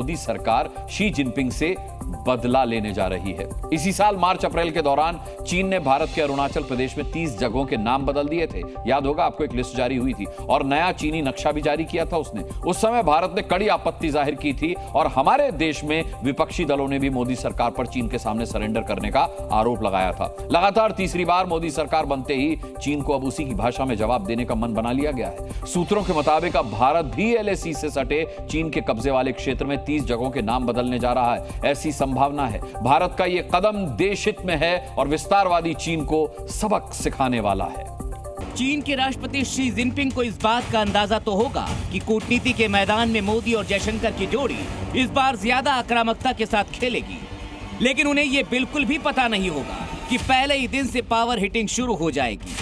मोदी सरकार Xi Jinping से बदला लेने जा रही है। इसी साल मार्च अप्रैल के दौरान चीन ने भारत के अरुणाचल प्रदेश में 30 जगहों के नाम बदल दिए थे। याद होगा आपको, एक लिस्ट जारी हुई थी और नया चीनी नक्शा भी जारी किया था उसने। उस समय भारत ने कड़ी आपत्ति जाहिर की थी और हमारे देश में विपक्षी दलों ने भी मोदी सरकार पर चीन के सामने सरेंडर करने का आरोप लगाया था। लगातार तीसरी बार मोदी सरकार बनते ही चीन को अब उसी की भाषा में जवाब देने का मन बना लिया गया है। सूत्रों के मुताबिक अब भारत भी LAC से सटे चीन के कब्जे वाले क्षेत्र में 30 जगहों के नाम बदलने जा रहा है। ऐसी संभावना है। भारत का यह कदम देश हित में है और विस्तारवादी चीन को सबक सिखाने वाला है। चीन के राष्ट्रपति शी जिनपिंग को इस बात का अंदाजा तो होगा कि कूटनीति के मैदान में मोदी और जयशंकर की जोड़ी इस बार ज्यादा आक्रामकता के साथ खेलेगी, लेकिन उन्हें यह बिल्कुल भी पता नहीं होगा कि पहले ही दिन से पावर हिटिंग शुरू हो जाएगी।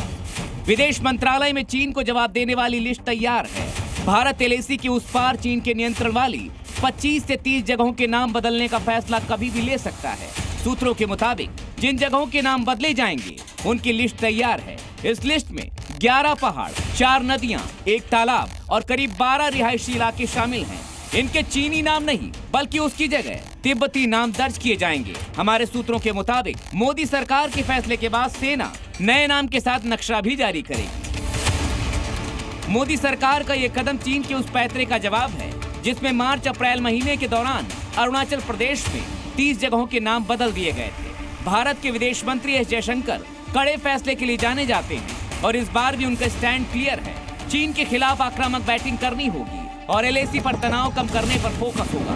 विदेश मंत्रालय में चीन को जवाब देने वाली लिस्ट तैयार है। भारत LAC की उस पार चीन के नियंत्रण वाली 25 से 30 जगहों के नाम बदलने का फैसला कभी भी ले सकता है। सूत्रों के मुताबिक जिन जगहों के नाम बदले जाएंगे उनकी लिस्ट तैयार है। इस लिस्ट में 11 पहाड़, 4 नदियां, 1 तालाब और करीब 12 रिहायशी इलाके शामिल हैं। इनके चीनी नाम नहीं बल्कि उसकी जगह तिब्बती नाम दर्ज किए जाएंगे। हमारे सूत्रों के मुताबिक मोदी सरकार के फैसले के बाद सेना नए नाम के साथ नक्शा भी जारी करेगी। मोदी सरकार का यह कदम चीन के उस पैतरे का जवाब है जिसमें मार्च अप्रैल महीने के दौरान अरुणाचल प्रदेश में 30 जगहों के नाम बदल दिए गए थे। भारत के विदेश मंत्री एस जयशंकर कड़े फैसले के लिए जाने जाते हैं और इस बार भी उनका स्टैंड क्लियर है। चीन के खिलाफ आक्रामक बैटिंग करनी होगी और LAC पर तनाव कम करने पर फोकस होगा।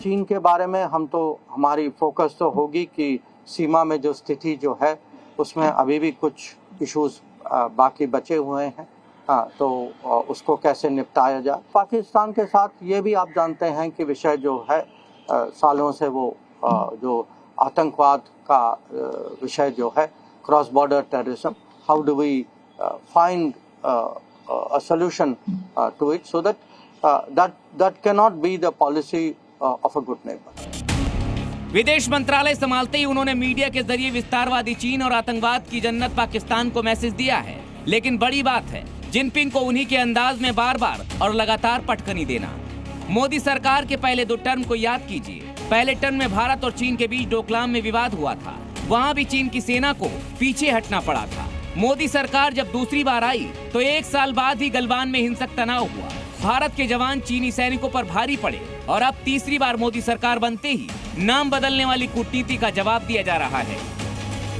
चीन के बारे में हमारी फोकस तो होगी कि सीमा में जो स्थिति जो है उसमें अभी भी कुछ इश्यूज बाकी बचे हुए हैं, तो उसको कैसे निपटाया जाए। पाकिस्तान के साथ ये भी आप जानते हैं कि विषय जो है सालों से वो जो आतंकवाद का विषय जो है, cross border terrorism, how do we find a solution to it so that cannot be the policy of a good neighbor। विदेश मंत्रालय संभालते ही उन्होंने मीडिया के जरिए विस्तारवादी चीन और आतंकवाद की जन्नत पाकिस्तान को मैसेज दिया है। लेकिन बड़ी बात है जिनपिंग को उन्हीं के अंदाज में बार बार और लगातार पटखनी देना। मोदी सरकार के पहले 2 टर्म को याद कीजिए। पहले टर्म में भारत और चीन के बीच डोकलाम में विवाद हुआ था। वहाँ भी चीन की सेना को पीछे हटना पड़ा था। मोदी सरकार जब दूसरी बार आई तो 1 साल बाद ही गलवान में हिंसक तनाव हुआ। भारत के जवान चीनी सैनिकों पर भारी पड़े और अब तीसरी बार मोदी सरकार बनते ही नाम बदलने वाली कूटनीति का जवाब दिया जा रहा है।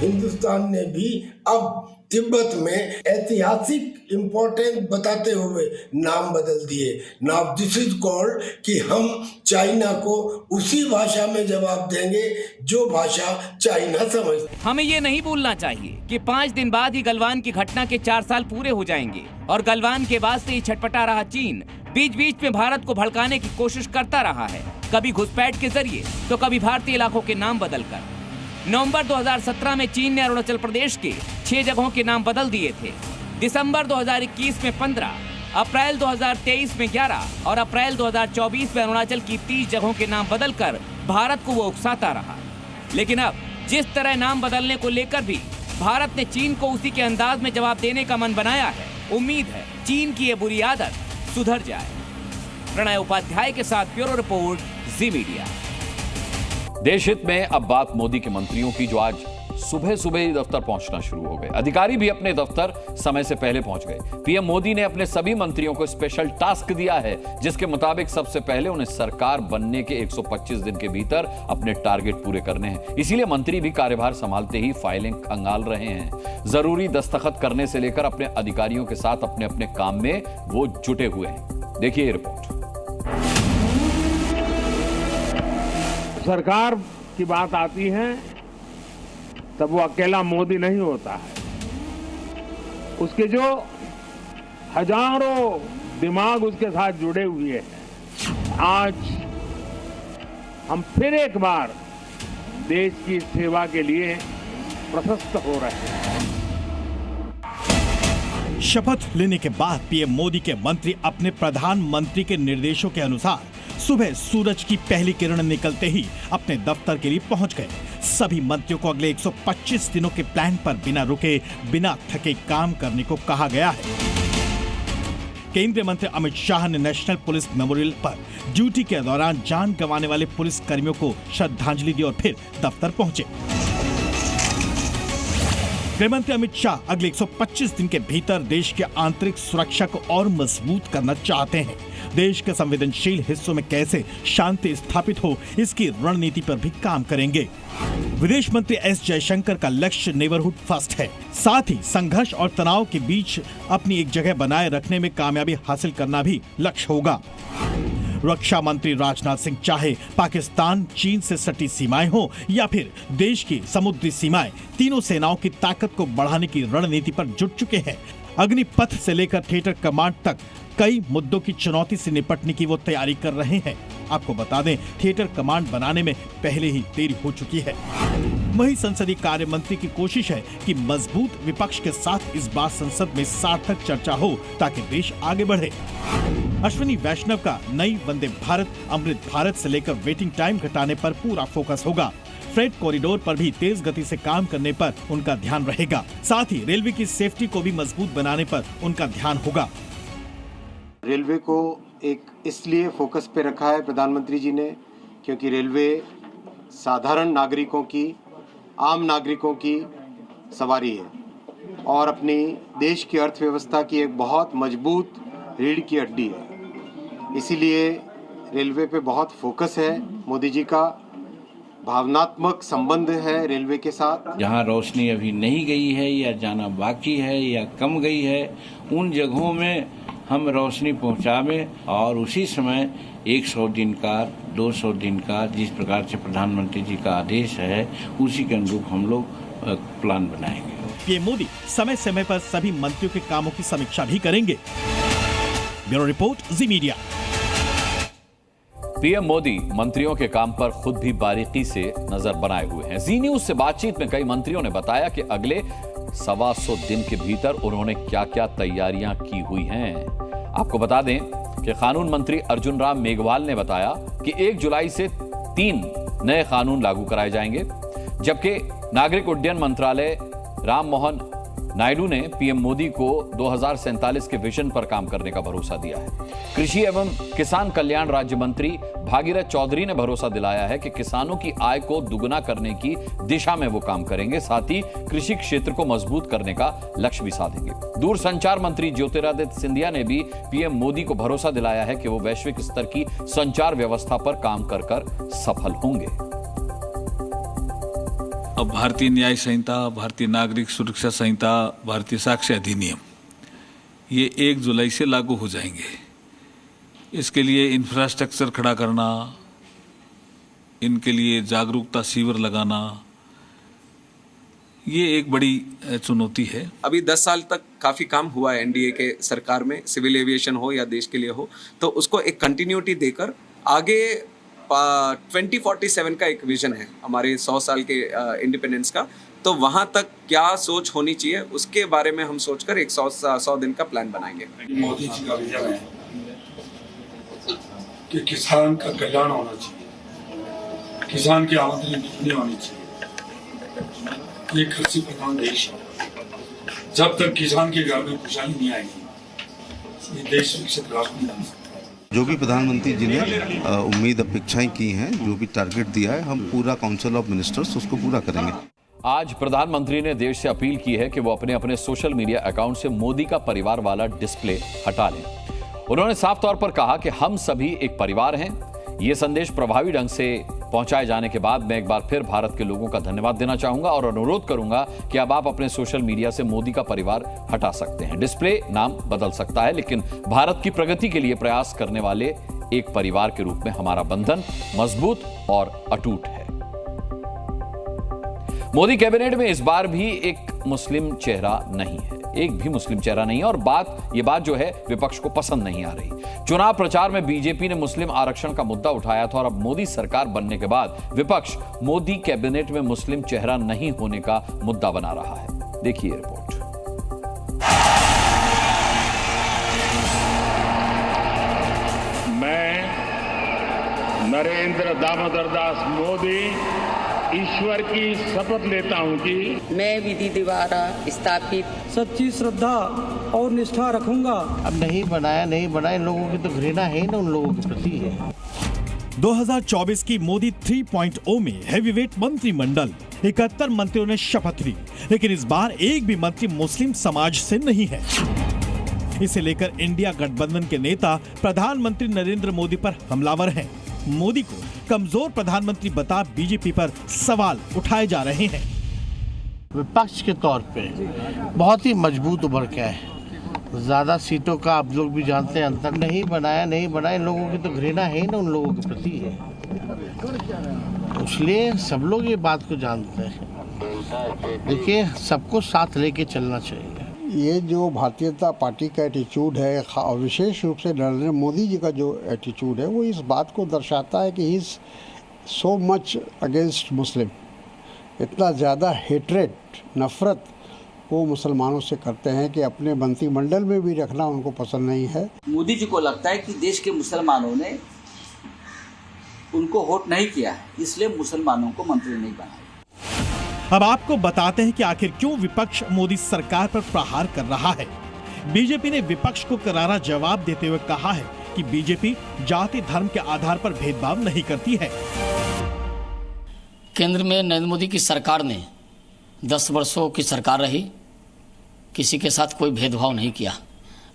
हिंदुस्तान ने भी अब तिब्बत में ऐतिहासिक इम्पोर्टेंस बताते हुए नाम बदल दिए। नाउ दिस इज कॉल्ड कि हम चाइना को उसी भाषा में जवाब देंगे जो भाषा चाइना समझते। हमें ये नहीं भूलना चाहिए कि 5 दिन बाद ही गलवान की घटना के 4 साल पूरे हो जाएंगे और गलवान के बाद से ही छटपटा रहा चीन बीच बीच में भारत को भड़काने की कोशिश करता रहा है, कभी घुसपैठ के जरिए तो कभी भारतीय इलाकों के नाम बदलकर। नवंबर 2017 में चीन ने अरुणाचल प्रदेश के 6 जगहों के नाम बदल दिए थे। दिसंबर 2021 में 15, अप्रैल 2023 में 11 और अप्रैल 2024 में अरुणाचल की 30 जगहों के नाम बदलकर भारत को वो उकसाता रहा। लेकिन अब जिस तरह नाम बदलने को लेकर भी भारत ने चीन को उसी के अंदाज में जवाब देने का मन बनाया है, उम्मीद है चीन की ये बुरी आदत सुधर जाए। प्रणय उपाध्याय के साथ ब्यूरो रिपोर्ट, जी मीडिया। देश हित में अब बात मोदी के मंत्रियों की, जो आज सुबह सुबह ही दफ्तर पहुंचना शुरू हो गए। अधिकारी भी अपने दफ्तर समय से पहले पहुंच गए। पीएम मोदी ने अपने सभी मंत्रियों को स्पेशल टास्क दिया है जिसके मुताबिक सबसे पहले उन्हें सरकार बनने के 125 दिन के भीतर अपने टारगेट पूरे करने हैं। इसीलिए मंत्री भी कार्यभार संभालते ही फाइलें खंगाल रहे हैं। जरूरी दस्तखत करने से लेकर अपने अधिकारियों के साथ अपने अपने काम में वो जुटे हुए हैं। देखिए ये रिपोर्ट। सरकार की बात आती है तब वो अकेला मोदी नहीं होता है, उसके जो हजारों दिमाग उसके साथ जुड़े हुए हैं। आज हम फिर एक बार देश की सेवा के लिए प्रशस्त हो रहे हैं। शपथ लेने के बाद पीएम मोदी के मंत्री अपने प्रधानमंत्री के निर्देशों के अनुसार सुबह सूरज की पहली किरण निकलते ही अपने दफ्तर के लिए पहुंच गए। सभी मंत्रियों को अगले 125 दिनों के प्लान पर बिना रुके बिना थके काम करने को कहा गया है। केंद्रीय मंत्री अमित शाह ने नेशनल पुलिस मेमोरियल पर ड्यूटी के दौरान जान गंवाने वाले पुलिस कर्मियों को श्रद्धांजलि दी और फिर दफ्तर पहुंचे। गृहमंत्री अमित शाह अगले 125 दिन के भीतर देश के आंतरिक सुरक्षा को और मजबूत करना चाहते हैं। देश के संवेदनशील हिस्सों में कैसे शांति स्थापित हो, इसकी रणनीति पर भी काम करेंगे। विदेश मंत्री एस जयशंकर का लक्ष्य नेबरहुड फर्स्ट है। साथ ही संघर्ष और तनाव के बीच अपनी एक जगह बनाए रखने में कामयाबी हासिल करना भी लक्ष्य होगा। रक्षा मंत्री राजनाथ सिंह चाहे पाकिस्तान चीन से सटी सीमाएं हो या फिर देश की समुद्री सीमाएं, तीनों सेनाओं की ताकत को बढ़ाने की रणनीति पर जुट चुके हैं। अग्निपथ से लेकर थिएटर कमांड तक कई मुद्दों की चुनौती से निपटने की वो तैयारी कर रहे हैं। आपको बता दें, थिएटर कमांड बनाने में पहले ही देरी हो चुकी है। वहीं संसदीय कार्य मंत्री की कोशिश है कि मजबूत विपक्ष के साथ इस बार संसद में सार्थक चर्चा हो ताकि देश आगे बढ़े। अश्विनी वैष्णव का नई वंदे भारत अमृत भारत से लेकर वेटिंग टाइम घटाने पर पूरा फोकस होगा। फ्रेट कॉरिडोर पर भी तेज गति से काम करने पर उनका ध्यान रहेगा। साथ ही रेलवे की सेफ्टी को भी मजबूत बनाने पर उनका ध्यान होगा। रेलवे को एक इसलिए फोकस पे रखा है प्रधानमंत्री जी ने, क्योंकि रेलवे साधारण नागरिकों की, आम नागरिकों की सवारी है और अपनी देश की अर्थव्यवस्था की एक बहुत मजबूत रीढ़ की हड्डी है। इसीलिए रेलवे पे बहुत फोकस है। मोदी जी का भावनात्मक संबंध है रेलवे के साथ। जहाँ रोशनी अभी नहीं गई है या जाना बाकी है या कम गई है, उन जगहों में हम रोशनी पहुँचावें और उसी समय 100 दिन का, 200 दिन का, जिस प्रकार से प्रधानमंत्री जी का आदेश है, उसी के अनुरूप हम लोग प्लान बनाएंगे। पीएम मोदी समय समय पर सभी मंत्रियों के कामों की समीक्षा भी करेंगे। ब्यूरो रिपोर्ट, जी मीडिया। पीएम मोदी मंत्रियों के काम पर खुद भी बारीकी से नजर बनाए हुए हैं। जी न्यूज से बातचीत में कई मंत्रियों ने बताया कि अगले 125 दिन के भीतर उन्होंने क्या क्या तैयारियां की हुई हैं। आपको बता दें कि कानून मंत्री अर्जुन राम मेघवाल ने बताया कि 1 जुलाई से 3 नए कानून लागू कराए जाएंगे, जबकि नागरिक उड्डयन मंत्रालय राम मोहन नायडू ने पीएम मोदी को 2047 के विजन पर काम करने का भरोसा दिया है। कृषि एवं किसान कल्याण राज्य मंत्री भागीरथ चौधरी ने भरोसा दिलाया है कि किसानों की आय को दुगना करने की दिशा में वो काम करेंगे, साथ ही कृषि क्षेत्र को मजबूत करने का लक्ष्य भी साधेंगे। दूरसंचार मंत्री ज्योतिरादित्य सिंधिया ने भी पीएम मोदी को भरोसा दिलाया है कि वो वैश्विक स्तर की संचार व्यवस्था पर काम कर सफल होंगे। अब भारतीय न्याय संहिता, भारतीय नागरिक सुरक्षा संहिता, भारतीय साक्ष्य अधिनियम, ये 1 जुलाई से लागू हो जाएंगे। इसके लिए इंफ्रास्ट्रक्चर खड़ा करना, इनके लिए जागरूकता शिविर लगाना, ये एक बड़ी चुनौती है। अभी 10 साल तक काफ़ी काम हुआ है एनडीए के सरकार में, सिविल एविएशन हो या देश के लिए हो, तो उसको एक कंटिन्यूटी देकर आगे 2047 का एक विजन है हमारे 100 साल के इंडिपेंडेंस का, तो वहाँ तक क्या सोच होनी चाहिए उसके बारे में हम सोचकर एक 100 दिन का प्लान बनाएंगे। मोदी जी का विजन है कि किसान का कल्याण होना चाहिए, किसान की आमदनी दुगनी होनी चाहिए। ये कृषि प्रधान देश है, जब तक किसान के घर में खुशहाली नहीं आएगी ये देश विकसित राष्ट्र नहीं बन सकता। जो भी प्रधानमंत्री जी ने उम्मीद अपेक्षाएं की हैं, जो भी टारगेट दिया है, हम पूरा काउंसिल ऑफ मिनिस्टर्स उसको पूरा करेंगे। आज प्रधानमंत्री ने देश से अपील की है कि वो अपने अपने सोशल मीडिया अकाउंट से मोदी का परिवार वाला डिस्प्ले हटा लें। उन्होंने साफ तौर पर कहा कि हम सभी एक परिवार हैं। ये संदेश प्रभावी ढंग से पहुंचाए जाने के बाद मैं एक बार फिर भारत के लोगों का धन्यवाद देना चाहूंगा और अनुरोध करूंगा कि अब आप अपने सोशल मीडिया से मोदी का परिवार हटा सकते हैं। डिस्प्ले नाम बदल सकता है, लेकिन भारत की प्रगति के लिए प्रयास करने वाले एक परिवार के रूप में हमारा बंधन मजबूत और अटूट है। मोदी कैबिनेट में इस बार भी एक मुस्लिम चेहरा नहीं है, एक भी मुस्लिम चेहरा नहीं है और ये बात जो है विपक्ष को पसंद नहीं आ रही। चुनाव प्रचार में बीजेपी ने मुस्लिम आरक्षण का मुद्दा उठाया था और अब मोदी सरकार बनने के बाद विपक्ष मोदी कैबिनेट में मुस्लिम चेहरा नहीं होने का मुद्दा बना रहा है। देखिए रिपोर्ट। मैं नरेंद्र दामोदर दास मोदी ईश्वर की शपथ लेता हूं कि मैं विधि द्वारा स्थापित सच्ची श्रद्धा और निष्ठा रखूंगा। अब नहीं बनाया इन लोगों की तो घृणा है ना उन लोगों के प्रति है। 2024 की मोदी 3.0 में हैवीवेट मंत्रिमंडल 71 मंत्रियों ने शपथ ली, लेकिन इस बार एक भी मंत्री मुस्लिम समाज से नहीं है। इसे लेकर इंडिया गठबंधन के नेता प्रधानमंत्री नरेंद्र मोदी पर हमलावर हैं। मोदी को कमजोर प्रधानमंत्री बता बीजेपी पर सवाल उठाए जा रहे हैं। विपक्ष के तौर पे बहुत ही मजबूत उभर के है। ज्यादा सीटों का आप लोग भी जानते हैं अंतर नहीं बनाया इन लोगों की तो घृणा है ना उन लोगों के प्रति है, इसलिए सब लोग ये बात को जानते हैं। देखिए सबको साथ लेके चलना चाहिए। ये जो भारतीय जनता पार्टी का एटीट्यूड है, विशेष रूप से नरेंद्र मोदी जी का जो एटीट्यूड है, वो इस बात को दर्शाता है कि he is so much against मुस्लिम। इतना ज़्यादा हेट्रेड, नफरत वो मुसलमानों से करते हैं कि अपने मंत्रिमंडल में भी रखना उनको पसंद नहीं है। मोदी जी को लगता है कि देश के मुसलमानों ने उनको वोट नहीं किया है, इसलिए मुसलमानों को मंत्री नहीं बनाया। अब आपको बताते हैं कि आखिर क्यों विपक्ष मोदी सरकार पर प्रहार कर रहा है। बीजेपी ने विपक्ष को करारा जवाब देते हुए कहा है कि बीजेपी जाति धर्म के आधार पर भेदभाव नहीं करती है। केंद्र में नरेंद्र मोदी की सरकार ने 10 वर्षों की सरकार रही, किसी के साथ कोई भेदभाव नहीं किया।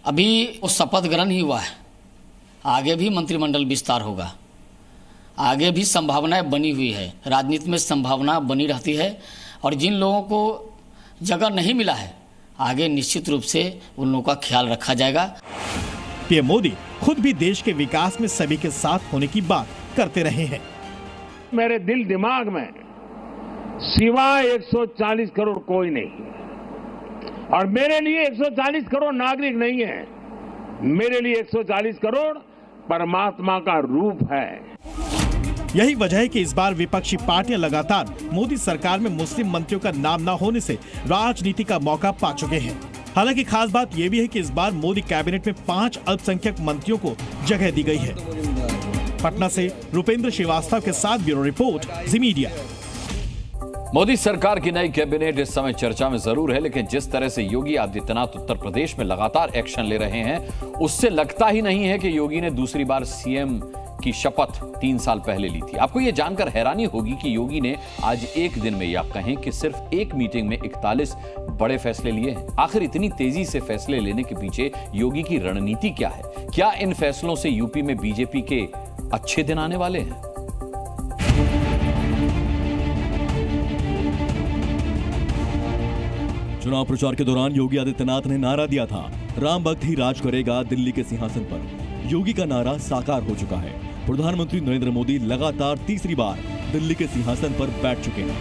अभी वो शपथ ग्रहण ही हुआ है, आगे भी मंत्रिमंडल विस्तार होगा, आगे भी संभावनाएं बनी हुई है। राजनीति में संभावना बनी रहती है और जिन लोगों को जगह नहीं मिला है आगे निश्चित रूप से उन लोगों का ख्याल रखा जाएगा। पीएम मोदी खुद भी देश के विकास में सभी के साथ होने की बात करते रहे हैं। मेरे दिल दिमाग में सिवाय 140 करोड़ कोई नहीं, और मेरे लिए 140 करोड़ नागरिक नहीं है, मेरे लिए 140 करोड़ परमात्मा का रूप है। यही वजह है कि इस बार विपक्षी पार्टियां लगातार मोदी सरकार में मुस्लिम मंत्रियों का नाम न होने से राजनीति का मौका पा चुके हैं। हालांकि खास बात यह भी है कि इस बार मोदी कैबिनेट में 5 अल्पसंख्यक मंत्रियों को जगह दी गई है। पटना से रुपेंद्र श्रीवास्तव के साथ ब्यूरो रिपोर्ट, जी मीडिया। मोदी सरकार की नई कैबिनेट इस समय चर्चा में जरूर है, लेकिन जिस तरह से योगी आदित्यनाथ उत्तर प्रदेश में लगातार एक्शन ले रहे हैं, उससे लगता ही नहीं है कि योगी ने दूसरी बार सीएम की शपथ 3 साल पहले ली थी। आपको यह जानकर हैरानी होगी कि योगी ने आज एक दिन में, या कहें कि सिर्फ एक मीटिंग में 41 बड़े फैसले लिए हैं। आखिर इतनी तेजी से फैसले लेने के पीछे योगी की रणनीति क्या है? क्या इन फैसलों से यूपी में बीजेपी के अच्छे दिन आने वाले हैं? चुनाव प्रचार के दौरान योगी आदित्यनाथ ने नारा दिया था, राम भक्त ही राज करेगा दिल्ली के सिंहासन पर। योगी का नारा साकार हो चुका है। प्रधानमंत्री नरेंद्र मोदी लगातार तीसरी बार दिल्ली के सिंहासन पर बैठ चुके हैं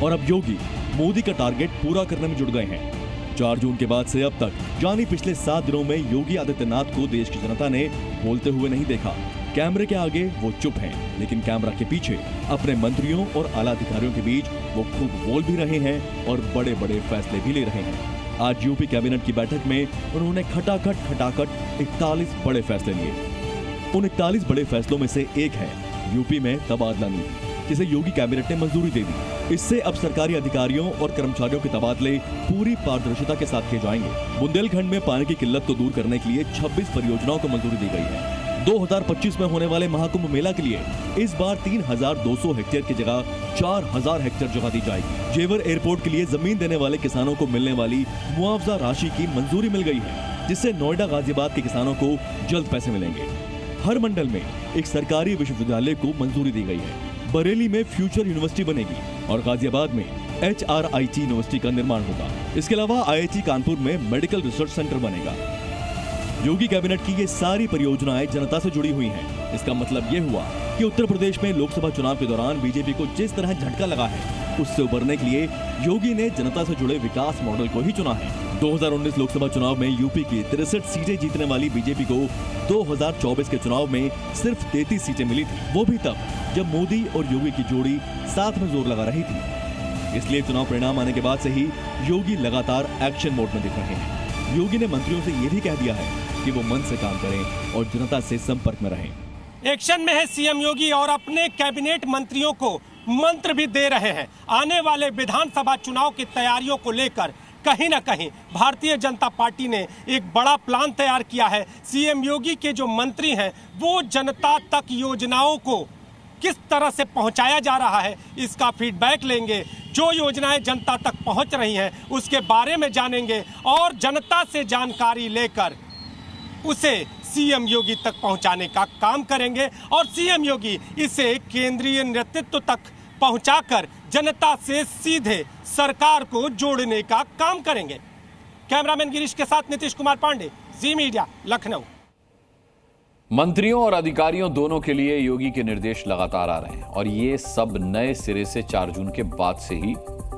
और अब योगी मोदी का टारगेट पूरा करने में जुट गए हैं। 4 जून के बाद से अब तक यानी पिछले 7 दिनों में योगी आदित्यनाथ को देश की जनता ने बोलते हुए नहीं देखा। कैमरे के आगे वो चुप हैं, लेकिन कैमरा के पीछे अपने मंत्रियों और आला अधिकारियों के बीच वो खूब बोल भी रहे हैं और बड़े बड़े फैसले भी ले रहे हैं। आज यूपी कैबिनेट की बैठक में उन्होंने खटाखट 41 बड़े फैसले लिए। उन 41 बड़े फैसलों में से एक है यूपी में तबादला नीति, जिसे योगी कैबिनेट ने मंजूरी दे दी। इससे अब सरकारी अधिकारियों और कर्मचारियों के तबादले पूरी पारदर्शिता के साथ किए जाएंगे। बुंदेलखंड में पानी की किल्लत को दूर करने के लिए 26 परियोजनाओं को मंजूरी दी गई है। 2025 में होने वाले महाकुंभ मेला के लिए इस बार 3200 हेक्टेयर की जगह 4000 हेक्टेयर जगह दी जाएगी। जेवर एयरपोर्ट के लिए जमीन देने वाले किसानों को मिलने वाली मुआवजा राशि की मंजूरी मिल गई है, जिससे नोएडा गाजियाबाद के किसानों को जल्द पैसे मिलेंगे। हर मंडल में एक सरकारी विश्वविद्यालय को मंजूरी दी गई है। बरेली में फ्यूचर यूनिवर्सिटी बनेगी और गाजियाबाद में HRIT यूनिवर्सिटी का निर्माण होगा। इसके अलावा IIT कानपुर में मेडिकल रिसर्च सेंटर बनेगा। योगी कैबिनेट की ये सारी परियोजनाएं जनता से जुड़ी हुई हैं। इसका मतलब ये हुआ कि उत्तर प्रदेश में लोकसभा चुनाव के दौरान बीजेपी को जिस तरह झटका लगा है, उससे उबरने के लिए योगी ने जनता से जुड़े विकास मॉडल को ही चुना है। 2019 लोकसभा चुनाव में यूपी की 63 सीटें जीतने वाली बीजेपी को 2024 के चुनाव में सिर्फ 33 सीटें मिली थी, वो भी तब जब मोदी और योगी की जोड़ी साथ में जोर लगा रही थी। इसलिए चुनाव परिणाम आने के बाद से ही योगी लगातार एक्शन मोड में दिख रहे हैं। योगी ने मंत्रियों से ये भी कह दिया है कि वो मन से काम करें और जनता से संपर्क में रहें। एक्शन में है सीएम योगी और अपने कैबिनेट मंत्रियों को मंत्र भी दे रहे हैं। आने वाले विधानसभा चुनाव की तैयारियों को लेकर कहीं ना कहीं भारतीय जनता पार्टी ने एक बड़ा प्लान तैयार किया है। सीएम योगी के जो मंत्री हैं वो जनता तक योजनाओं को किस तरह से पहुंचाया जा रहा है इसका फीडबैक लेंगे। जो योजनाएं जनता तक पहुंच रही हैं उसके बारे में जानेंगे और जनता से जानकारी लेकर उसे सीएम योगी तक पहुंचाने का काम करेंगे और सीएम योगी इसे केंद्रीय नेतृत्व तक पहुंचाकर जनता से सीधे सरकार को जोड़ने का काम करेंगे। कैमरामैन गिरीश के साथ नीतीश कुमार पांडे, जी मीडिया, लखनऊ। मंत्रियों और अधिकारियों दोनों के लिए योगी के निर्देश लगातार आ रहे हैं और ये सब नए सिरे से 4 जून के बाद से ही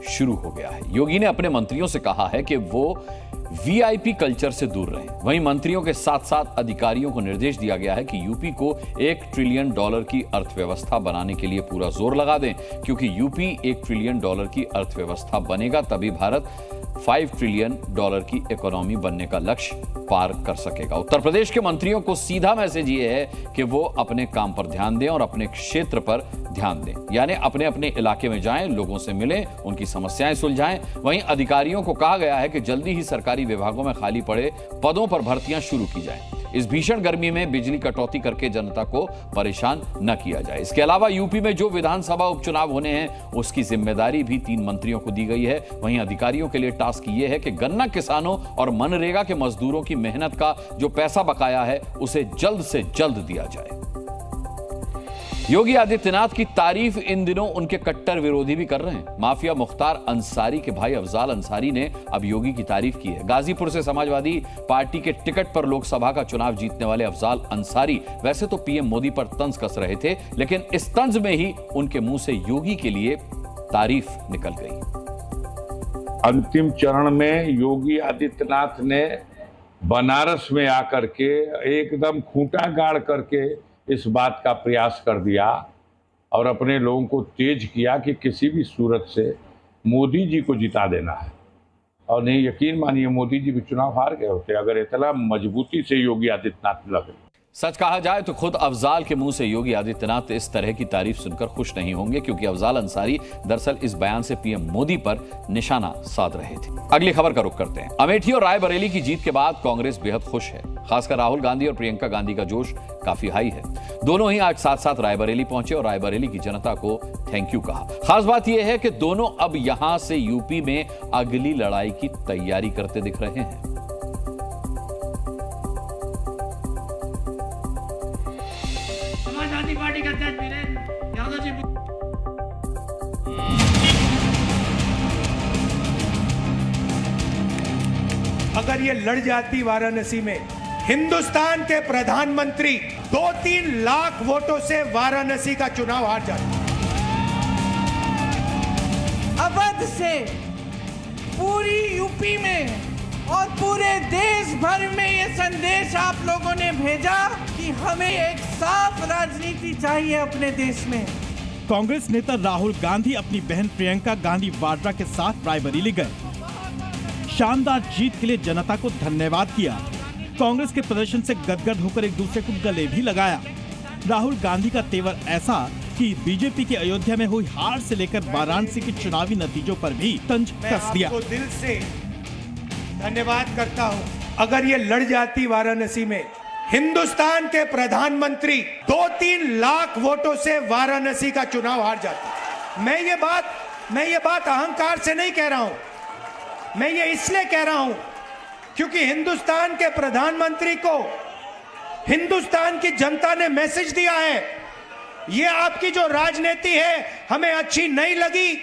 शुरू हो गया है। योगी ने अपने मंत्रियों से कहा है कि वो वीआईपी कल्चर से दूर रहें। वहीं मंत्रियों के साथ साथ अधिकारियों को निर्देश दिया गया है कि यूपी को $1 ट्रिलियन की अर्थव्यवस्था बनाने के लिए पूरा जोर लगा दें, क्योंकि यूपी $1 ट्रिलियन की अर्थव्यवस्था बनेगा तभी भारत $5 ट्रिलियन की इकोनॉमी बनने का लक्ष्य पार कर सकेगा। उत्तर प्रदेश के मंत्रियों को सीधा मैसेज ये है कि वो अपने काम पर ध्यान दें और अपने क्षेत्र पर ध्यान दें, यानी अपने अपने इलाके में जाएं, लोगों से मिलें, उनकी समस्याएं सुलझाएं। वहीं अधिकारियों को कहा गया है कि जल्दी ही सरकारी विभागों में खाली पड़े पदों पर भर्तियां शुरू की जाएं। इस भीषण गर्मी में बिजली कटौती करके जनता को परेशान न किया जाए। इसके अलावा यूपी में जो विधानसभा उपचुनाव होने हैं उसकी जिम्मेदारी भी 3 मंत्रियों को दी गई है। वहीं अधिकारियों के लिए टास्क ये है कि गन्ना किसानों और मनरेगा के मजदूरों की मेहनत का जो पैसा बकाया है उसे जल्द से जल्द दिया जाए। योगी आदित्यनाथ की तारीफ इन दिनों उनके कट्टर विरोधी भी कर रहे हैं। माफिया मुख्तार अंसारी के भाई अफजाल अंसारी ने अब योगी की तारीफ की है। गाजीपुर से समाजवादी पार्टी के टिकट पर लोकसभा का चुनाव जीतने वाले अफजाल अंसारी वैसे तो पीएम मोदी पर तंज कस रहे थे, लेकिन इस तंज में ही उनके मुंह से योगी के लिए तारीफ निकल गई। अंतिम चरण में योगी आदित्यनाथ ने बनारस में आकर के एकदम खूंटा गाड़ करके इस बात का प्रयास कर दिया और अपने लोगों को तेज किया कि किसी भी सूरत से मोदी जी को जिता देना है। और नहीं, यकीन मानिए मोदी जी भी चुनाव हार गए होते अगर इतना मजबूती से योगी आदित्यनाथ लगे। सच कहा जाए तो खुद अफजाल के मुंह से योगी आदित्यनाथ इस तरह की तारीफ सुनकर खुश नहीं होंगे, क्योंकि अफजाल अंसारी दरअसल इस बयान से पीएम मोदी पर निशाना साध रहे थे। अगली खबर का रुख करते हैं। अमेठी और रायबरेली की जीत के बाद कांग्रेस बेहद खुश है। खासकर राहुल गांधी और प्रियंका गांधी का जोश काफी हाई है। दोनों ही आज साथ साथ रायबरेली पहुंचे और रायबरेली की जनता को थैंक यू कहा। खास बात यह है कि दोनों अब यहां से यूपी में अगली लड़ाई की तैयारी करते दिख रहे हैं। समाजवादी पार्टी के अध्यक्ष वीरेंद्र यादव जी, अगर ये लड़ जाती वाराणसी में, हिंदुस्तान के प्रधानमंत्री 2-3 लाख वोटों से वाराणसी का चुनाव हार जाते। अवध से पूरी यूपी में और पूरे देश भर में ये संदेश आप लोगों ने भेजा कि हमें एक साफ राजनीति चाहिए अपने देश में। कांग्रेस नेता राहुल गांधी अपनी बहन प्रियंका गांधी वाड्रा के साथ रायबरेली गए। शानदार जीत के लिए जनता को धन्यवाद किया। कांग्रेस के प्रदर्शन से गदगद होकर एक दूसरे को गले भी लगाया। राहुल गांधी का तेवर ऐसा कि बीजेपी की अयोध्या में हुई हार से लेकर वाराणसी के चुनावी नतीजों पर भी तंज कस दिया। मैं आपको दिल से धन्यवाद करता हूं। अगर ये लड़ जाती वाराणसी में, हिंदुस्तान के प्रधानमंत्री 2-3 लाख वोटों से वाराणसी का चुनाव हार जाते। मैं ये बात अहंकार से नहीं कह रहा हूं। मैं ये इसलिए कह रहा हूं क्योंकि हिंदुस्तान के प्रधानमंत्री को हिंदुस्तान की जनता ने मैसेज दिया है, ये आपकी जो राजनीति है हमें अच्छी नहीं लगी,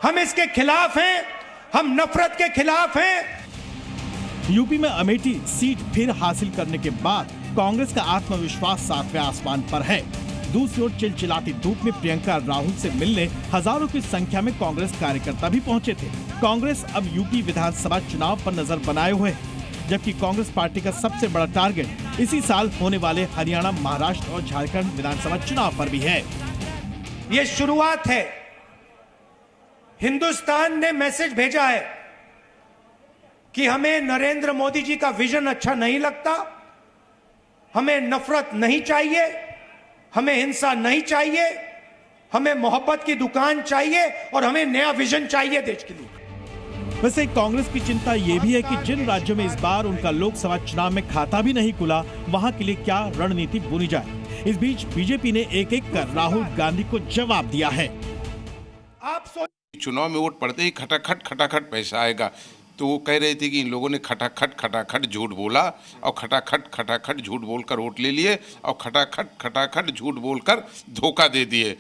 हम इसके खिलाफ हैं, हम नफरत के खिलाफ हैं। यूपी में अमेठी सीट फिर हासिल करने के बाद कांग्रेस का आत्मविश्वास 7वें आसमान पर है। दूसरी ओर चिलचिलाती धूप में प्रियंका राहुल से मिलने हजारों की संख्या में कांग्रेस कार्यकर्ता भी पहुंचे थे। कांग्रेस अब यूपी विधानसभा चुनाव पर नजर बनाए हुए है, जबकि कांग्रेस पार्टी का सबसे बड़ा टारगेट इसी साल होने वाले हरियाणा, महाराष्ट्र और झारखंड विधानसभा चुनाव पर भी है। ये शुरुआत है। हिंदुस्तान ने मैसेज भेजा है कि हमें नरेंद्र मोदी जी का विजन अच्छा नहीं लगता, हमें नफरत नहीं चाहिए, हमें हिंसा नहीं चाहिए, हमें मोहब्बत की दुकान चाहिए और हमें नया विजन चाहिए देश के लिए। वैसे कांग्रेस की चिंता ये भी है कि जिन राज्यों में इस बार उनका लोकसभा चुनाव में खाता भी नहीं खुला, वहां के लिए क्या रणनीति बुनी जाए। इस बीच बीजेपी ने एक-एक कर राहुल गांधी को जवाब दिया है। आप चुनाव में वोट पड़ते ही खटाखट पैसा आएगा, तो वो कह रहे थे कि इन लोगों ने खटाखट झूठ बोला और खटाखट झूठ बोलकर वोट ले लिए और खटाखट झूठ बोलकर धोखा दे दिए।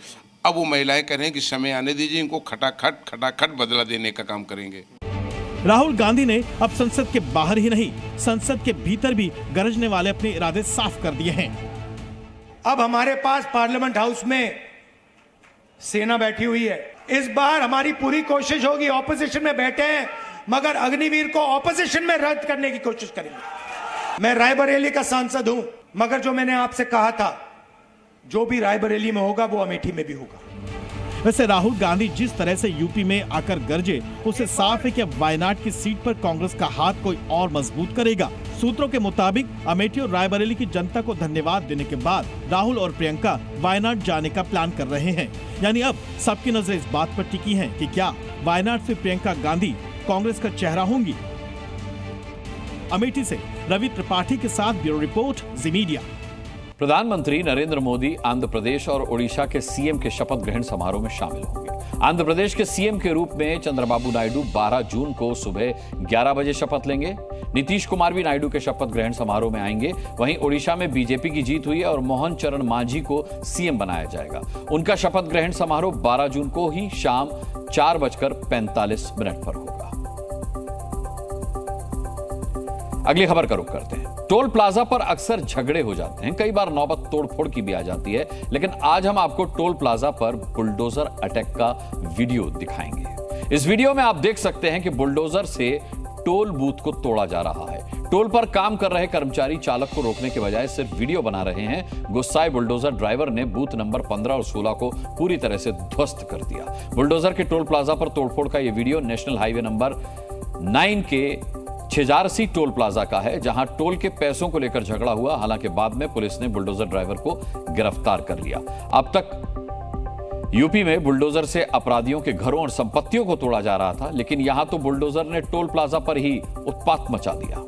अब वो महिलाएं कह रहे हैं कि समय आने दीजिए, इनको खटाखट बदला देने का काम करेंगे। राहुल गांधी ने अब संसद के बाहर ही नहीं, संसद के भीतर भी गरजने वाले अपने इरादे साफ कर दिए हैं। अब हमारे पास पार्लियामेंट हाउस में सेना बैठी हुई है। इस बार हमारी पूरी कोशिश होगी, ऑपोजिशन में बैठे हैं मगर अग्निवीर को ऑपोजिशन में रद्द करने की कोशिश करेंगे। मैं रायबरेली का सांसद हूं, मगर जो मैंने आपसे कहा था, जो भी रायबरेली में होगा वो अमेठी में भी होगा। वैसे राहुल गांधी जिस तरह से यूपी में आकर गरजे, उससे साफ है कि अब वायनाड की सीट पर कांग्रेस का हाथ कोई और मजबूत करेगा। सूत्रों के मुताबिक अमेठी और रायबरेली की जनता को धन्यवाद देने के बाद राहुल और प्रियंका वायनाड जाने का प्लान कर रहे हैं। यानी अब सबकी नजर इस बात पर टिकी है कि क्या वायनाड से प्रियंका गांधी कांग्रेस का चेहरा होंगी। अमेठी से रवि त्रिपाठी के साथ ब्यूरो रिपोर्ट, जी मीडिया। प्रधानमंत्री नरेंद्र मोदी आंध्र प्रदेश और ओडिशा के सीएम के शपथ ग्रहण समारोह में शामिल होंगे। आंध्र प्रदेश के सीएम के रूप में चंद्रबाबू नायडू 12 जून को सुबह 11 बजे शपथ लेंगे। नीतीश कुमार भी नायडू के शपथ ग्रहण समारोह में आएंगे। वहीं ओडिशा में बीजेपी की जीत हुई है और मोहन चरण मांझी को सीएम बनाया जाएगा। उनका शपथ ग्रहण समारोह 12 जून को ही शाम 4:45 पर होगा। अगली खबर का रुख करते हैं। टोल प्लाजा पर अक्सर झगड़े हो जाते हैं, कई बार नौबत तोड़फोड़ की भी आ जाती है, लेकिन आज हम आपको टोल प्लाजा पर बुलडोजर अटैक का वीडियो दिखाएंगे। इस वीडियो में आप देख सकते हैं कि बुलडोजर से टोल बूथ को तोड़ा जा रहा है। टोल पर काम कर रहे कर्मचारी चालक को रोकने के बजाय सिर्फ वीडियो बना रहे हैं। गुस्साए बुलडोजर ड्राइवर ने बूथ नंबर 15 और 16 को पूरी तरह से ध्वस्त कर दिया। बुलडोजर के टोल प्लाजा पर तोड़फोड़ का यह वीडियो नेशनल हाईवे नंबर 9 के छिजारसी टोल प्लाजा का है, जहां टोल के पैसों को लेकर झगड़ा हुआ। हालांकि बाद में पुलिस ने बुलडोजर ड्राइवर को गिरफ्तार कर लिया। अब तक यूपी में बुलडोजर से अपराधियों के घरों और संपत्तियों को तोड़ा जा रहा था, लेकिन यहां तो बुलडोजर ने टोल प्लाजा पर ही उत्पात मचा दिया।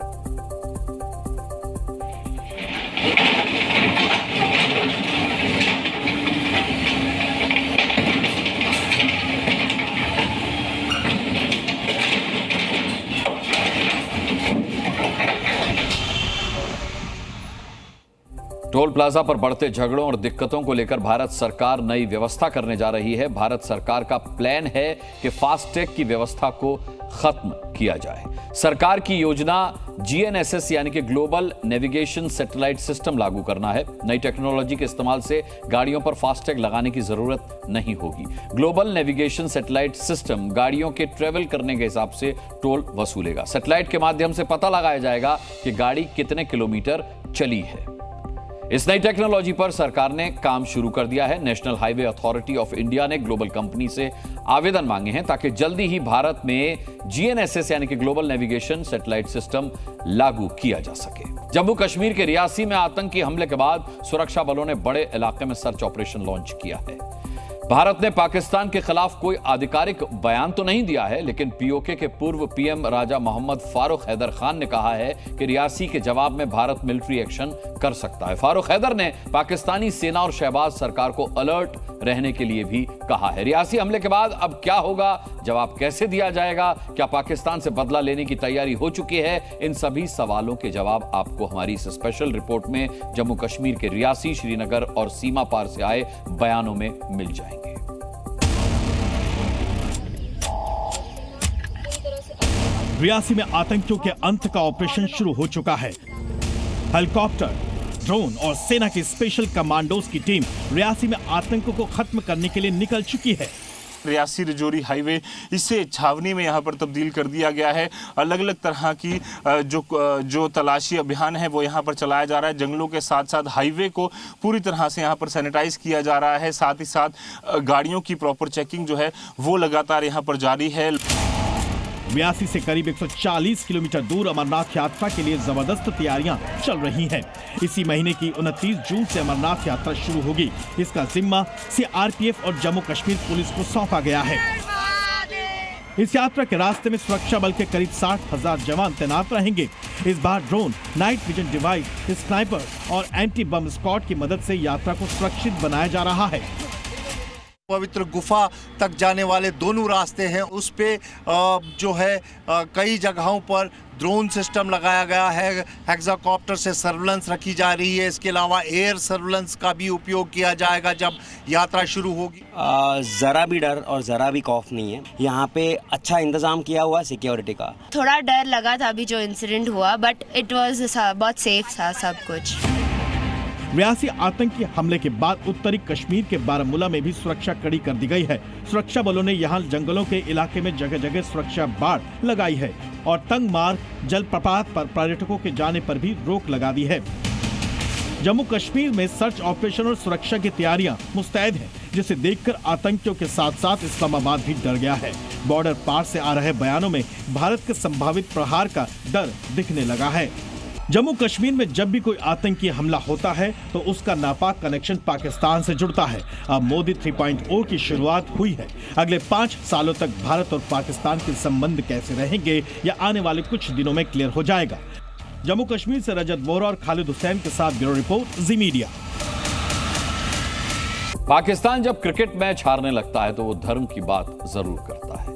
टोल प्लाजा पर बढ़ते झगड़ों और दिक्कतों को लेकर भारत सरकार नई व्यवस्था करने जा रही है। भारत सरकार का प्लान है कि फास्टैग की व्यवस्था को खत्म किया जाए। सरकार की योजना GNSS यानी कि ग्लोबल नेविगेशन सैटेलाइट सिस्टम लागू करना है। नई टेक्नोलॉजी के इस्तेमाल से गाड़ियों पर फास्टैग लगाने की जरूरत नहीं होगी। ग्लोबल नेविगेशन सैटेलाइट सिस्टम गाड़ियों के ट्रेवल करने के हिसाब से टोल वसूलेगा। सैटेलाइट के माध्यम से पता लगाया जाएगा कि गाड़ी कितने किलोमीटर चली है। इस नई टेक्नोलॉजी पर सरकार ने काम शुरू कर दिया है। National highway authority of India ने ग्लोबल कंपनी से आवेदन मांगे हैं ताकि जल्दी ही भारत में GNSS यानी कि ग्लोबल नेविगेशन सैटेलाइट सिस्टम लागू किया जा सके। जम्मू कश्मीर के रियासी में आतंकी हमले के बाद सुरक्षा बलों ने बड़े इलाके में सर्च ऑपरेशन लॉन्च किया है। भारत ने पाकिस्तान के खिलाफ कोई आधिकारिक बयान तो नहीं दिया है, लेकिन POK के पूर्व PM राजा मोहम्मद फारूक हैदर खान ने कहा है कि रियासी के जवाब में भारत मिलिट्री एक्शन कर सकता है। फारूक हैदर ने पाकिस्तानी सेना और शहबाज सरकार को अलर्ट रहने के लिए भी कहा है। रियासी हमले के बाद अब क्या होगा, जवाब कैसे दिया जाएगा, क्या पाकिस्तान से बदला लेने की तैयारी हो चुकी है? इन सभी सवालों के जवाब आपको हमारी इस स्पेशल रिपोर्ट में जम्मू कश्मीर के रियासी, श्रीनगर और सीमा पार से आए बयानों में मिल जाएंगे। रियासी में आतंकियों के अंत का ऑपरेशन शुरू हो चुका है। हेलीकॉप्टर, ड्रोन और सेना की स्पेशल कमांडोज की टीम रियासी में आतंकों को खत्म करने के लिए निकल चुकी है। रियासी रजौरी हाईवे इसे छावनी में यहाँ पर तब्दील कर दिया गया है। अलग अलग तरह की जो तलाशी अभियान है वो यहाँ पर चलाया जा रहा है। जंगलों के साथ साथ हाईवे को पूरी तरह से यहाँ पर सैनिटाइज किया जा रहा है। साथ ही साथ गाड़ियों की प्रॉपर चेकिंग जो है वो लगातार यहाँ पर जारी है। व्यासी से करीब 140 किलोमीटर दूर अमरनाथ यात्रा के लिए जबरदस्त तैयारियां चल रही हैं। इसी महीने की 29 जून से अमरनाथ यात्रा शुरू होगी। इसका जिम्मा सीआरपीएफ और जम्मू कश्मीर पुलिस को सौंपा गया है। इस यात्रा के रास्ते में सुरक्षा बल के करीब 60,000 जवान तैनात रहेंगे। इस बार drone, night vision device, sniper और एंटी बम स्क्वाड की मदद से यात्रा को सुरक्षित बनाया जा रहा है। पवित्र गुफा तक जाने वाले दोनों रास्ते हैं, उस पे जो है कई जगहों पर ड्रोन सिस्टम लगाया गया है, हेक्साकॉप्टर से सर्विलेंस रखी जा रही है। इसके अलावा एयर सर्विलेंस का भी उपयोग किया जाएगा जब यात्रा शुरू होगी। ज़रा भी डर और ज़रा भी खौफ नहीं है। यहाँ पे अच्छा इंतजाम किया हुआ है सिक्योरिटी का। थोड़ा डर लगा था अभी जो इंसिडेंट हुआ, बट इट वाज बहुत सेफ था सब कुछ। रियासी आतंकी हमले के बाद उत्तरी कश्मीर के बारामूला में भी सुरक्षा कड़ी कर दी गई है। सुरक्षा बलों ने यहां जंगलों के इलाके में जगह जगह सुरक्षा बाड़ लगाई है और तंग मार्ग जलप्रपात पर पर्यटकों के जाने पर भी रोक लगा दी है। जम्मू कश्मीर में सर्च ऑपरेशन और सुरक्षा की तैयारियां मुस्तैद हैं, जिसे देखकर आतंकियों के साथ साथ इस्लामाबाद भी डर गया है। बॉर्डर पार से आ रहे बयानों में भारत के संभावित प्रहार का डर दिखने लगा है। जम्मू कश्मीर में जब भी कोई आतंकी हमला होता है तो उसका नापाक कनेक्शन पाकिस्तान से जुड़ता है। अब मोदी 3.0 की शुरुआत हुई है। अगले 5 सालों तक भारत और पाकिस्तान के संबंध कैसे रहेंगे या आने वाले कुछ दिनों में क्लियर हो जाएगा। जम्मू कश्मीर से रजत वोरा और खालिद हुसैन के साथ ब्यूरो रिपोर्ट, जी मीडिया। पाकिस्तान जब क्रिकेट मैच हारने लगता है तो वो धर्म की बात जरूर करता है।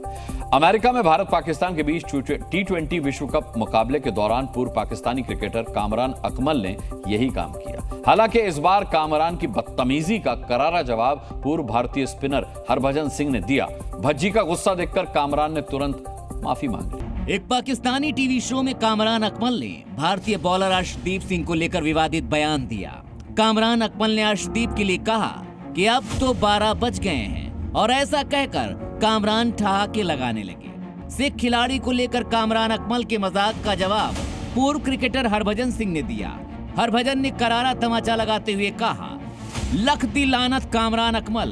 अमेरिका में भारत पाकिस्तान के बीच T20 विश्व कप मुकाबले के दौरान पूर्व पाकिस्तानी क्रिकेटर कामरान अकमल ने यही काम किया। हालांकि इस बार कामरान की बदतमीजी का करारा जवाब पूर्व भारतीय स्पिनर हरभजन सिंह ने दिया। भज्जी का गुस्सा देखकर कामरान ने तुरंत माफी मांगी। एक पाकिस्तानी टीवी शो में कामरान अकमल ने भारतीय बॉलर अर्शदीप सिंह को लेकर विवादित बयान दिया। कामरान अकमल ने अर्शदीप के लिए कहा कि अब तो 12 बज गए हैं और ऐसा कहकर कामरान ठहाके लगाने लगे। सिख खिलाड़ी को लेकर कामरान अकमल के मजाक का जवाब पूर्व क्रिकेटर हरभजन सिंह ने दिया। हरभजन ने करारा तमाचा लगाते हुए कहा, लख दी लानत कामरान अकमल,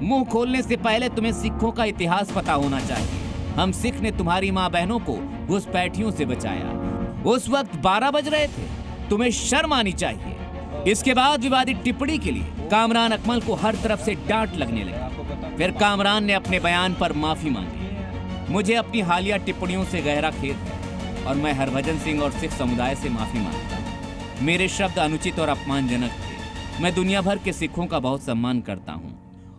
मुंह खोलने से पहले तुम्हें सिखों का इतिहास पता होना चाहिए। हम सिख ने तुम्हारी माँ बहनों को घुसपैठियों से बचाया। उस वक्त 12 बज रहे थे, तुम्हें शर्म आनी चाहिए। इसके बाद विवादित टिप्पणी के लिए कामरान अकमल को हर तरफ से डांट लगने लगी। फिर कामरान ने अपने बयान पर माफी मांगी। मुझे अपनी हालिया टिप्पणियों से गहरा खेद है और मैं हरभजन सिंह और सिख समुदाय से माफी मांगता हूँ। मेरे शब्द अनुचित और अपमानजनक थे। मैं दुनिया भर के सिखों का बहुत सम्मान करता हूँ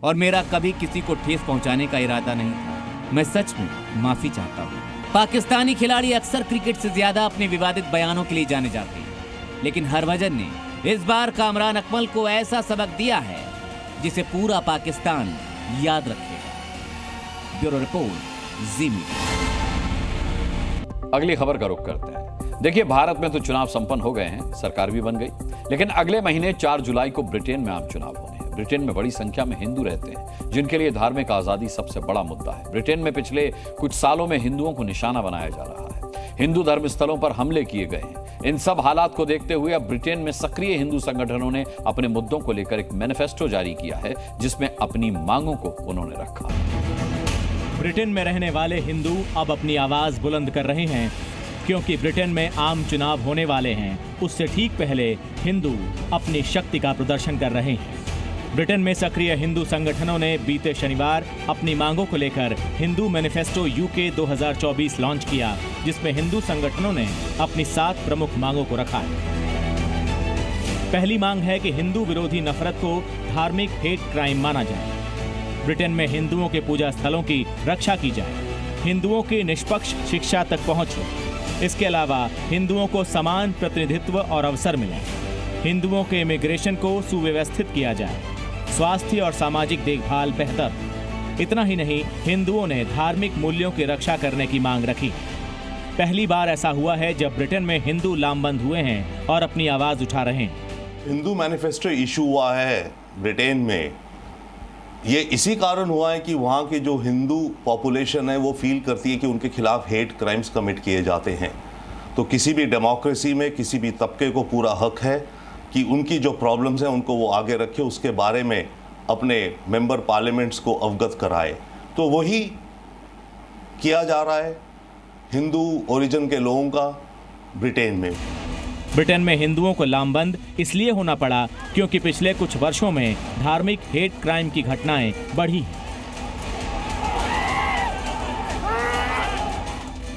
और मेरा कभी किसी को ठेस पहुँचाने का इरादा नहीं था। मैं सच में माफी चाहता हूँ। पाकिस्तानी खिलाड़ी अक्सर क्रिकेट से ज्यादा अपने विवादित बयानों के लिए जाने जाते हैं, लेकिन हरभजन ने इस बार कामरान अकमल को ऐसा सबक दिया है जिसे पूरा पाकिस्तान याद रखेगा। ब्यूरो रिपोर्ट, जी मीडिया। अगली खबर का रुख करते हैं। देखिए, भारत में तो चुनाव संपन्न हो गए हैं, सरकार भी बन गई, लेकिन अगले महीने 4 जुलाई को ब्रिटेन में आम चुनाव होने हैं। ब्रिटेन में बड़ी संख्या में हिंदू रहते हैं, जिनके लिए धार्मिक आजादी सबसे बड़ा मुद्दा है। ब्रिटेन में पिछले कुछ सालों में हिंदुओं को निशाना बनाया जा रहा है। हिंदू धर्म स्थलों पर हमले किए गए हैं। इन सब हालात को देखते हुए अब ब्रिटेन में सक्रिय हिंदू संगठनों ने अपने मुद्दों को लेकर एक मैनिफेस्टो जारी किया है, जिसमें अपनी मांगों को उन्होंने रखा। ब्रिटेन में रहने वाले हिंदू अब अपनी आवाज बुलंद कर रहे हैं, क्योंकि ब्रिटेन में आम चुनाव होने वाले हैं। उससे ठीक पहले हिंदू अपनी शक्ति का प्रदर्शन कर रहे हैं। ब्रिटेन में सक्रिय हिंदू संगठनों ने बीते शनिवार अपनी मांगों को लेकर हिंदू मैनिफेस्टो यूके 2024 लॉन्च किया, जिसमें हिंदू संगठनों ने अपनी 7 प्रमुख मांगों को रखा है। पहली मांग है कि हिंदू विरोधी नफरत को धार्मिक हेट क्राइम माना जाए। ब्रिटेन में हिंदुओं के पूजा स्थलों की रक्षा की जाए। हिंदुओं की निष्पक्ष शिक्षा तक पहुंच हो। इसके अलावा हिंदुओं को समान प्रतिनिधित्व और अवसर मिले। हिंदुओं के इमिग्रेशन को सुव्यवस्थित किया जाए। स्वास्थ्य और सामाजिक देखभाल बेहतर। इतना ही नहीं, हिंदुओं ने धार्मिक मूल्यों की रक्षा करने की मांग रखी। पहली बार ऐसा हुआ है जब ब्रिटेन में हिंदू लामबंद हुए हैं और अपनी आवाज उठा रहे हैं। हिंदू मैनिफेस्टो इशू हुआ है ब्रिटेन में, ये इसी कारण हुआ है कि वहाँ की जो हिंदू पॉपुलेशन है वो फील करती है कि उनके खिलाफ हेट क्राइम्स कमिट किए जाते हैं। तो किसी भी डेमोक्रेसी में किसी भी तबके को पूरा हक है कि उनकी जो प्रॉब्लम्स हैं उनको वो आगे रखे, उसके बारे में अपने मेंबर पार्लियामेंट्स को अवगत कराए। तो वही किया जा रहा है। हिंदू ओरिजिन के लोगों का ब्रिटेन में। ब्रिटेन में हिंदुओं को लामबंद इसलिए होना पड़ा क्योंकि पिछले कुछ वर्षों में धार्मिक हेट क्राइम की घटनाएं बढ़ी।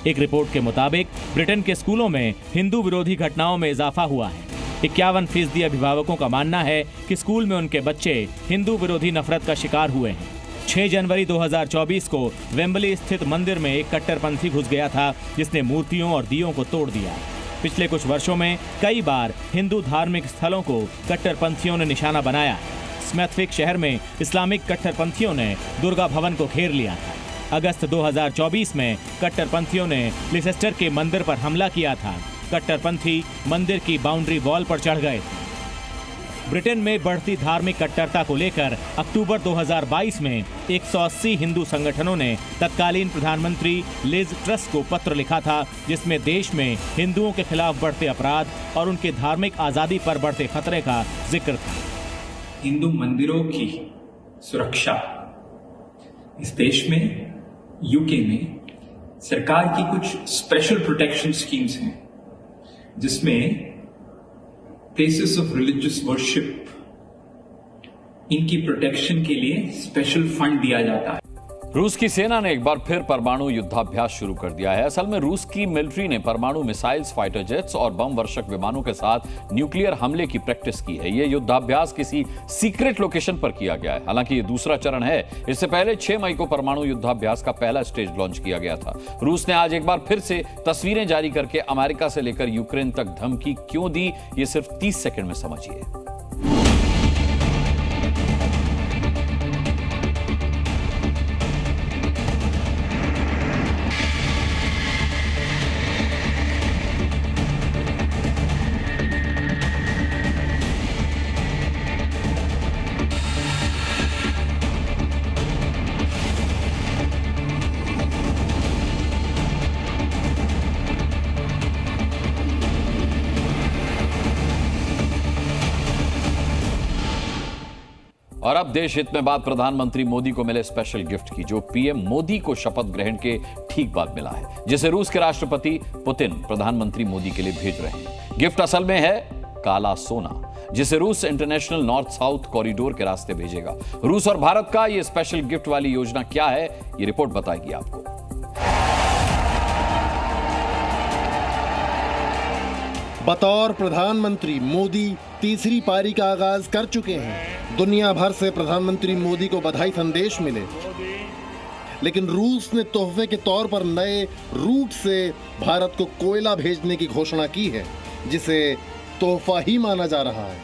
एक रिपोर्ट के मुताबिक ब्रिटेन के स्कूलों में हिंदू विरोधी घटनाओं में इजाफा हुआ है। 51% अभिभावकों का मानना है कि स्कूल में उनके बच्चे हिंदू विरोधी नफरत का शिकार हुए हैं। 6 जनवरी 2024 को वेम्बली स्थित मंदिर में एक कट्टरपंथी घुस गया था जिसने मूर्तियों और दीयों को तोड़ दिया। पिछले कुछ वर्षों में कई बार हिंदू धार्मिक स्थलों को कट्टरपंथियों ने निशाना बनाया। स्मैथविक शहर में इस्लामिक कट्टरपंथियों ने दुर्गा भवन को घेर लिया था। अगस्त 2024 में कट्टरपंथियों ने लिसेस्टर के मंदिर पर हमला किया था। कट्टरपंथी मंदिर की बाउंड्री वॉल पर चढ़ गए थे। ब्रिटेन में बढ़ती धार्मिक कट्टरता को लेकर अक्टूबर 2022 में 180 हिंदू संगठनों ने तत्कालीन प्रधानमंत्री लिज ट्रस को पत्र लिखा था जिसमें देश में हिंदुओं के खिलाफ बढ़ते अपराध और उनके धार्मिक आज़ादी पर बढ़ते खतरे का जिक्र था। हिंदू मंदिरों की सुरक्षा इस देश में, यूके में सरकार की कुछ स्पेशल प्रोटेक्शन स्कीम्स हैं जिसमें प्लेसेस ऑफ रिलीजियस वर्शिप, इनकी प्रोटेक्शन के लिए स्पेशल फंड दिया जाता है। रूस की सेना ने एक बार फिर परमाणु युद्धाभ्यास शुरू कर दिया है। असल में रूस की मिलिट्री ने परमाणु मिसाइल्स, फाइटर जेट्स और बम वर्षक विमानों के साथ न्यूक्लियर हमले की प्रैक्टिस की है। यह युद्धाभ्यास किसी सीक्रेट लोकेशन पर किया गया है। हालांकि यह दूसरा चरण है। इससे पहले 6 मई को परमाणु युद्धाभ्यास का पहला स्टेज लॉन्च किया गया था। रूस ने आज एक बार फिर से तस्वीरें जारी करके अमेरिका से लेकर यूक्रेन तक धमकी क्यों दी, ये सिर्फ 30 सेकंड में समझिए। और अब देश हित में बात प्रधानमंत्री मोदी को मिले स्पेशल गिफ्ट की, जो पीएम मोदी को शपथ ग्रहण के ठीक बाद मिला है, जिसे रूस के राष्ट्रपति पुतिन प्रधानमंत्री मोदी के लिए भेज रहे हैं। गिफ्ट असल में है काला सोना, जिसे रूस इंटरनेशनल नॉर्थ साउथ कॉरिडोर के रास्ते भेजेगा। रूस और भारत का यह स्पेशल गिफ्ट वाली योजना क्या है, ये रिपोर्ट बताएगी आपको। बतौर प्रधानमंत्री मोदी तीसरी पारी का आगाज कर चुके हैं। दुनिया भर से प्रधानमंत्री मोदी को बधाई संदेश मिले, लेकिन रूस ने तोहफे के तौर पर नए रूट से भारत को कोयला भेजने की घोषणा की है, जिसे तोहफा ही माना जा रहा है।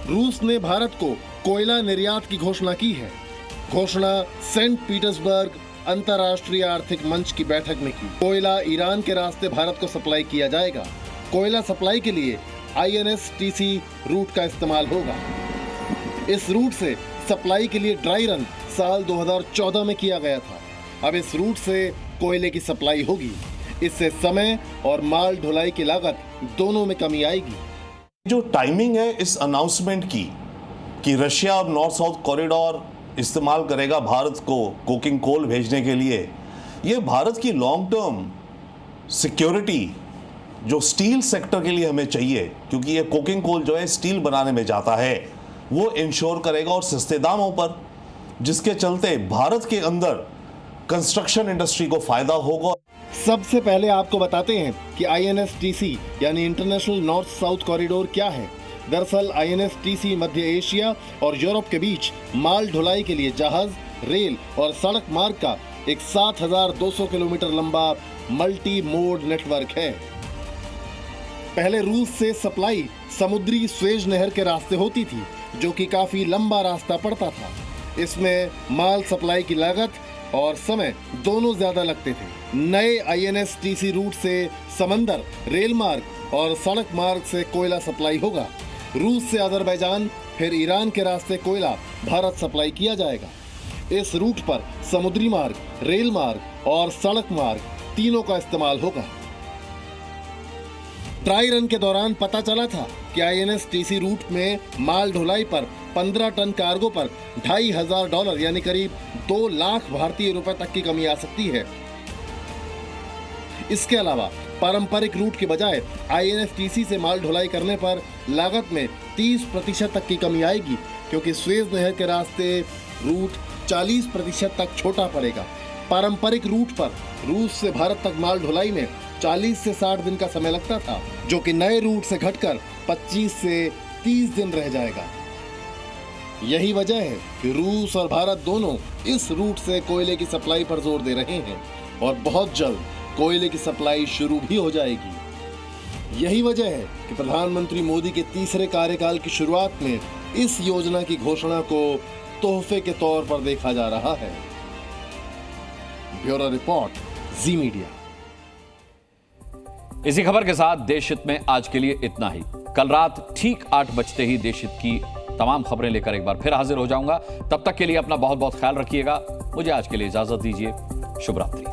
रूस ने भारत को कोयला निर्यात की घोषणा की है। घोषणा सेंट पीटर्सबर्ग अंतर्राष्ट्रीय आर्थिक मंच की बैठक में की। कोयला ईरान के रास्ते भारत को सप्लाई किया जाएगा। कोयला सप्लाई के लिए INSTC रूट का इस्तेमाल होगा। इस रूट से सप्लाई के लिए ड्राई रन साल 2014 में किया गया था। अब इस रूट से कोयले की सप्लाई होगी। इससे समय और माल ढुलाई की लागत दोनों में कमी आएगी। जो टाइमिंग है इस अनाउंसमेंट की कि रशिया अब नॉर्थ साउथ कॉरिडोर इस्तेमाल करेगा भारत को कोकिंग कोल भेजने के लिए, ये भारत की लॉन्ग टर्म सिक्योरिटी जो स्टील सेक्टर के लिए हमें चाहिए, क्योंकि ये कोकिंग कोल जो है स्टील बनाने में जाता है, वो इंश्योर करेगा और सस्ते दामों पर, जिसके चलते भारत के अंदर कंस्ट्रक्शन इंडस्ट्री को फायदा होगा। सबसे पहले आपको बताते हैं कि INSTC यानी इंटरनेशनल नॉर्थ साउथ कॉरिडोर क्या है। दरअसल INSTC मध्य एशिया और यूरोप के बीच माल ढुलाई के लिए जहाज, रेल और सड़क मार्ग का एक 7,200 किलोमीटर लंबा मल्टी मोड नेटवर्क है। पहले रूस से सप्लाई समुद्री स्वेज नहर के रास्ते होती थी, जो कि काफी लंबा रास्ता पड़ता था। इसमें माल सप्लाई की लागत और समय दोनों ज्यादा लगते थे। नए INSTC रूट से समंदर, रेल मार्ग और सड़क मार्ग से कोयला सप्लाई होगा। रूस से अजरबैजान फिर ईरान के रास्ते कोयला भारत सप्लाई किया जाएगा। इस रूट पर समुद्री मार्ग, रेल मार्ग और सड़क मार्ग तीनों का इस्तेमाल होगा। ट्राई रन के दौरान पता चला था कि INSTC रूट में माल ढुलाई पर 15 टन कार्गो पर $2,500 यानी करीब 2 लाख भारतीय रुपए तक की कमी आ सकती है। इसके अलावा पारंपरिक रूट के बजाय INFTC से माल ढुलाई करने पर लागत में 30% तक की कमी आएगी, क्योंकि स्वेज नहर के रास्ते रूट 40% तक छोटा पड़ेगा। पारंपरिक रूट पर रूस से भारत तक माल ढुलाई में 40 से 60 दिन का समय लगता था, जो कि नए रूट से घटकर 25 से 30 दिन रह जाएगा। यही वजह है कि रूस और भारत दोनों इस रूट से कोयले की सप्लाई पर जोर दे रहे हैं और बहुत जल्द कोयले की सप्लाई शुरू भी हो जाएगी। यही वजह है कि प्रधानमंत्री मोदी के तीसरे कार्यकाल की शुरुआत में इस योजना की घोषणा को तोहफे के तौर पर देखा जा रहा है। ब्यूरो रिपोर्ट, जी मीडिया। इसी खबर के साथ देश हित में आज के लिए इतना ही। कल रात ठीक 8 बजते ही देश हित की तमाम खबरें लेकर एक बार फिर हाजिर हो जाऊंगा। तब तक के लिए अपना बहुत बहुत ख्याल रखिएगा। मुझे आज के लिए इजाजत दीजिए। शुभ रात्रि।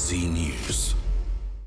Zee News.